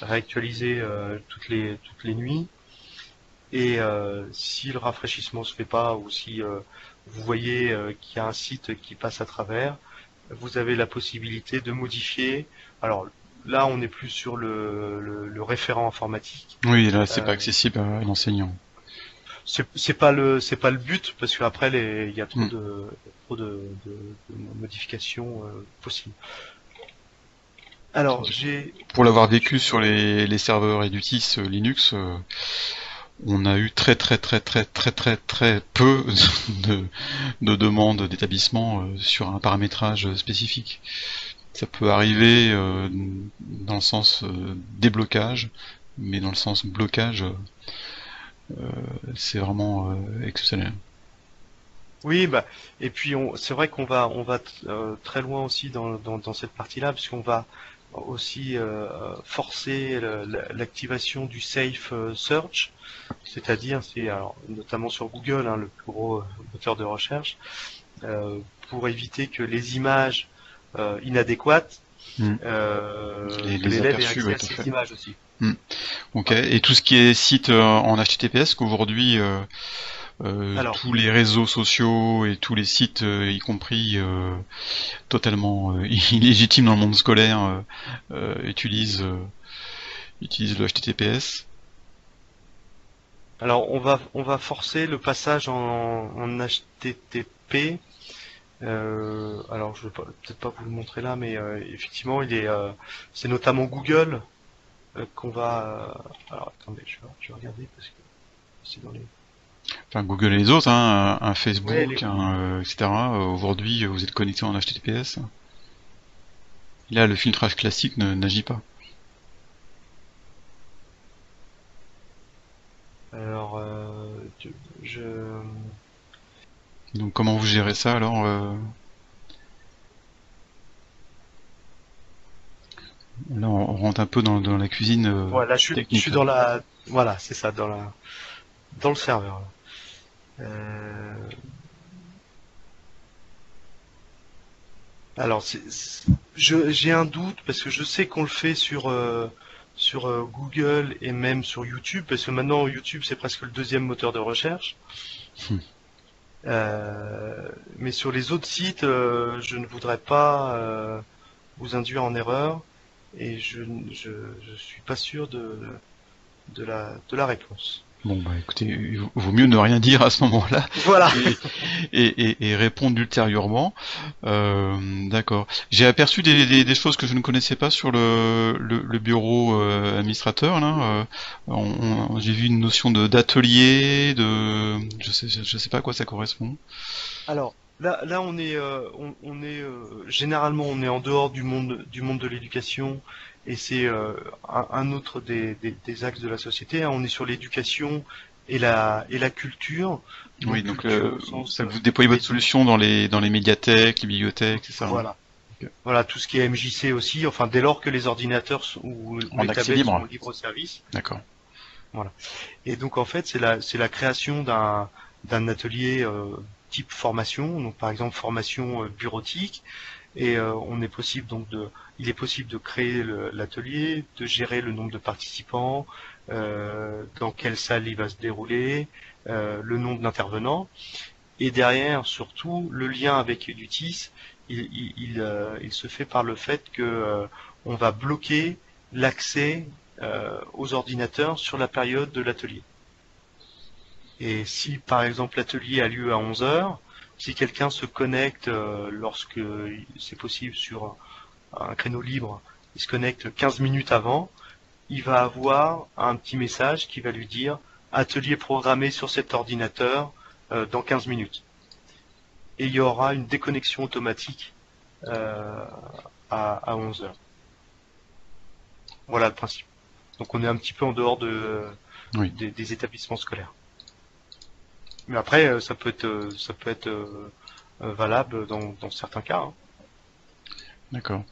réactualisée toutes les nuits. Et si le rafraîchissement se fait pas, ou si vous voyez qu'il y a un site qui passe à travers, vous avez la possibilité de modifier. Alors là, on n'est plus sur le référent informatique. Oui, là, c'est pas Euh, accessible à l'enseignant. c'est pas le but, parce qu'après il y a trop Hmm. de modifications possibles. Alors j'ai Pour l'avoir vécu sur les serveurs Edutis Linux, on a eu très peu de, de demandes d'établissement sur un paramétrage spécifique. Ça peut arriver dans le sens déblocage, mais dans le sens blocage, c'est vraiment exceptionnel. Oui, bah, et puis c'est vrai qu'on va très loin aussi dans cette partie-là, puisqu'on va aussi forcer l'activation du safe search, c'est-à-dire, alors, notamment sur Google, hein, le plus gros moteur de recherche, euh, pour éviter que les images inadéquates, Hmm. que Les l'élève ait aperçus, accès ouais, à tout à ces fait. images aussi. Hmm. Ok. Voilà. Et tout ce qui est site en HTTPS, qu'aujourd'hui Alors, tous les réseaux sociaux et tous les sites, y compris totalement illégitimes dans le monde scolaire, utilisent le HTTPS. alors on va forcer le passage en HTTP. Alors je vais peut-être pas vous le montrer là, mais effectivement c'est notamment Google qu'on va. Alors attendez, je vais regarder parce que c'est dans les. Enfin, Google et les autres, hein, un Ouais, Facebook, etc. Aujourd'hui, vous êtes connecté en HTTPS. Là, le filtrage classique n'agit pas. Alors je. Donc, comment vous gérez ça alors Là, on rentre un peu dans la cuisine Voilà, je technique suis là. dans la. Voilà, c'est ça, dans le serveur. Là. Alors, j'ai un doute parce que je sais qu'on le fait sur Google et même sur YouTube, parce que maintenant YouTube c'est presque le deuxième moteur de recherche. Hmm. Mais sur les autres sites, je ne voudrais pas vous induire en erreur et je suis pas sûr de la réponse. Bon bah écoutez, il vaut mieux ne rien dire à ce moment-là Voilà. et répondre ultérieurement. D'accord. J'ai aperçu des choses que je ne connaissais pas sur le bureau administrateur là. J'ai vu une notion d'atelier, je sais pas à quoi ça correspond. Alors là on est généralement on est en dehors du monde de l'éducation et c'est un autre des axes de la société, hein. On est sur l'éducation et la culture. Oui, Donc donc culture au sens ça vous déployez votre solution dans les médiathèques, les bibliothèques, c'est ça, hein. voilà. Ok. Voilà, tout ce qui est MJC aussi, enfin dès lors que les ordinateurs ou En les accès tablettes sont libre. libre service. D'accord. Voilà. Et donc en fait, c'est la création d'un atelier type formation, donc par exemple formation bureautique, et il est possible de créer l'atelier, de gérer le nombre de participants, dans quelle salle il va se dérouler, le nombre d'intervenants, et derrière surtout le lien avec Edutis, il se fait par le fait que on va bloquer l'accès aux ordinateurs sur la période de l'atelier. Et si par exemple l'atelier a lieu à 11 heures, si quelqu'un se connecte lorsque c'est possible sur un créneau libre, il se connecte 15 minutes avant, il va avoir un petit message qui va lui dire atelier programmé sur cet ordinateur dans 15 minutes. Et il y aura une déconnexion automatique euh, à 11 heures. Voilà le principe. Donc on est un petit peu en dehors Oui. des établissements scolaires. Mais après, ça peut être valable dans certains cas, hein. D'accord.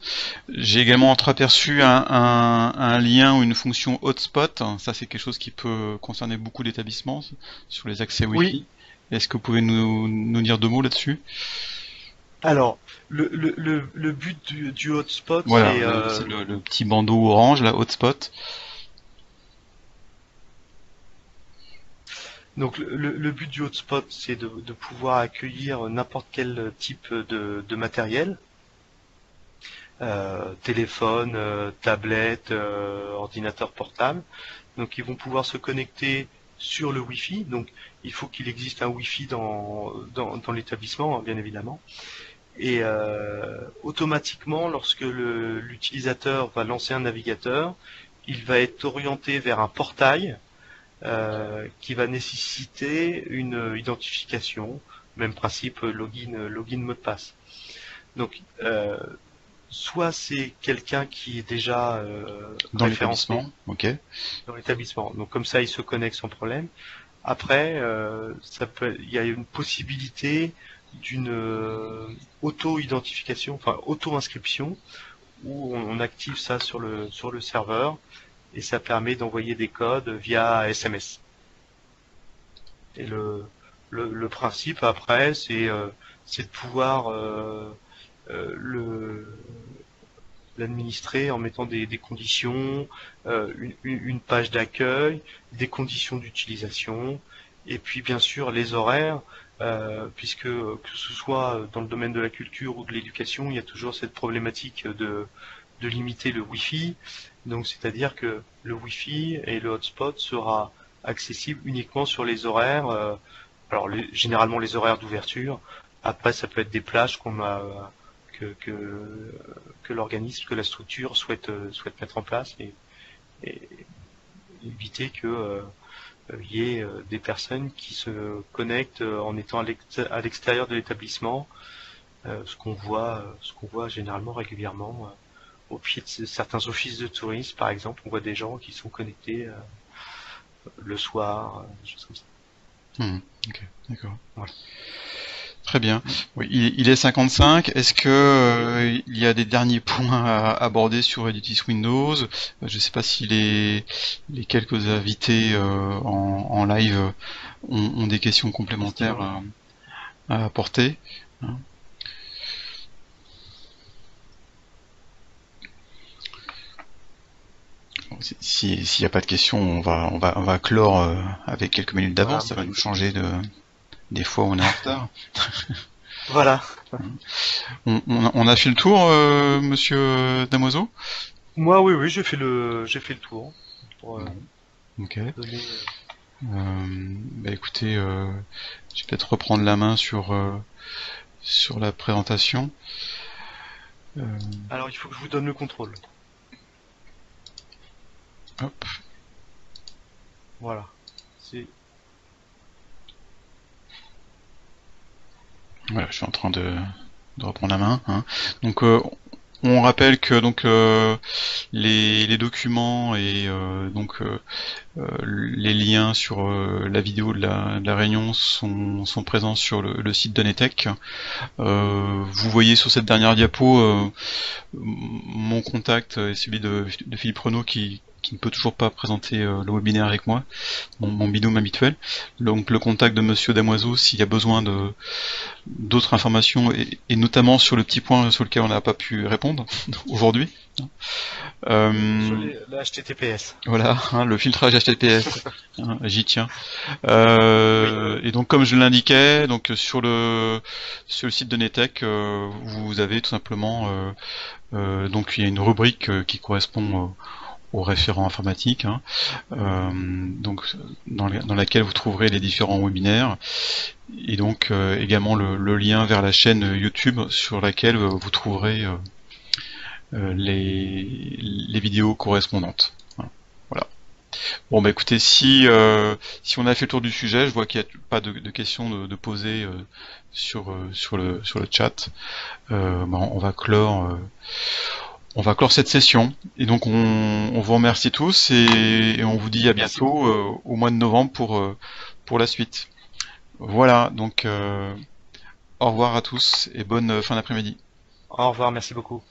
J'ai également entreaperçu un lien ou une fonction hotspot. Ça, c'est quelque chose qui peut concerner beaucoup d'établissements sur les accès Oui. Wi-Fi. Est-ce que vous pouvez nous dire deux mots là-dessus? Alors, le but du hotspot, Voilà, c'est c'est le petit bandeau orange, là, hotspot. donc le but du hotspot, c'est de pouvoir accueillir n'importe quel type de matériel, téléphone, tablette, ordinateur portable. Donc, ils vont pouvoir se connecter sur le Wi-Fi. Donc, il faut qu'il existe un Wi-Fi dans l'établissement, hein, bien évidemment. Et automatiquement, lorsque l'utilisateur va lancer un navigateur, il va être orienté vers un portail qui va nécessiter une identification, même principe login mot de passe. Donc, soit c'est quelqu'un qui est déjà Dans référencé l'établissement, ok. dans l'établissement, donc comme ça il se connecte sans problème. Après, il y a une possibilité d'une auto-identification, enfin auto-inscription, où on active ça sur le serveur et ça permet d'envoyer des codes via SMS. Et le principe après, c'est de pouvoir l'administrer en mettant des conditions, une page d'accueil, des conditions d'utilisation, et puis bien sûr les horaires, puisque que ce soit dans le domaine de la culture ou de l'éducation, il y a toujours cette problématique de limiter le Wi-Fi. Donc c'est-à-dire que le Wi-Fi et le hotspot sera accessible uniquement sur les horaires, alors généralement les horaires d'ouverture. Après, ça peut être des plages qu'on a que l'organisme, que la structure souhaite mettre en place et éviter que il y ait des personnes qui se connectent en étant à l'extérieur de l'établissement, ce qu'on voit généralement régulièrement au pied de certains offices de tourisme, par exemple, on voit des gens qui sont connectés le soir, des choses comme ça. Ok, d'accord. Voilà. Très bien. Oui, il est 55. Est-ce que il y a des derniers points à aborder sur Editis Windows? Je ne sais pas si les quelques invités en live ont des questions complémentaires à apporter, hein. s'il n'y a pas de questions, on va clore avec quelques minutes d'avance. Ça va nous changer des fois où on est en retard. Voilà. On a fait le tour, monsieur Damoiseau? Moi, oui, j'ai fait le tour. Pour, Ok. donner, Bah écoutez, je vais peut-être reprendre la main sur la présentation. Alors, il faut que je vous donne le contrôle. Hop. Voilà. C'est Voilà, je suis en train de reprendre la main. Hein. Donc, on rappelle que donc les documents et les liens sur la vidéo de la réunion sont présents sur le site de Netech. Vous voyez sur cette dernière diapo mon contact est celui de Philippe Renaud qui ne peut toujours pas présenter le webinaire avec moi, mon binôme habituel. Donc le contact de Monsieur Damoiseau s'il y a besoin d'autres informations et notamment sur le petit point sur lequel on n'a pas pu répondre aujourd'hui. sur la HTTPS. Voilà, hein, le filtrage HTTPS, hein, j'y tiens. Et donc comme je l'indiquais, donc sur le site de Netech, vous avez tout simplement donc il y a une rubrique qui correspond au référent informatique, hein, donc dans laquelle vous trouverez les différents webinaires et donc également le lien vers la chaîne YouTube sur laquelle vous trouverez les vidéos correspondantes. Voilà. Bon bah écoutez, si on a fait le tour du sujet, je vois qu'il n'y a pas de questions de poser sur le chat. On va clore cette session. Et donc on vous remercie tous et on vous dit à bientôt au mois de novembre pour la suite. Voilà, donc au revoir à tous et bonne fin d'après-midi. Au revoir, merci beaucoup.